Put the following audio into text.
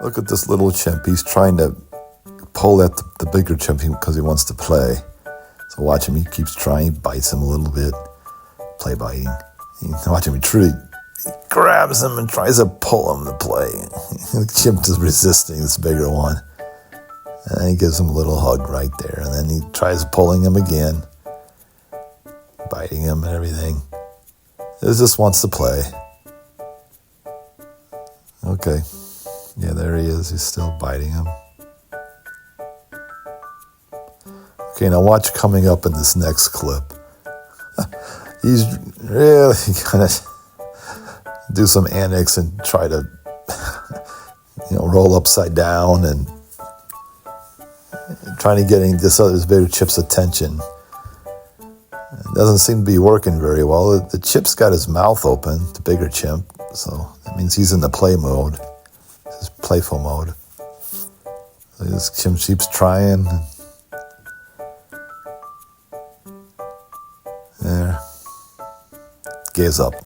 Look at this little chimp. He's trying to pull at the bigger chimp because he wants to play. So watch him. He keeps trying. He bites him a little bit. Play biting. Watch him. He grabs him and tries to pull him to play. The chimp is resisting this bigger one. And then he gives him a little hug right there. And then he tries pulling him again. Biting him and everything. He just wants to play. Okay. Yeah, there he is. He's still biting him. Okay, now watch coming up in this next clip. He's really gonna do some antics and try to, roll upside down and trying to get this other bigger chip's attention. It doesn't seem to be working very well. The chip's got his mouth open, the bigger chimp, so that means he's in the play mode, his playful mode. So this chimp keeps trying. There. Gives up.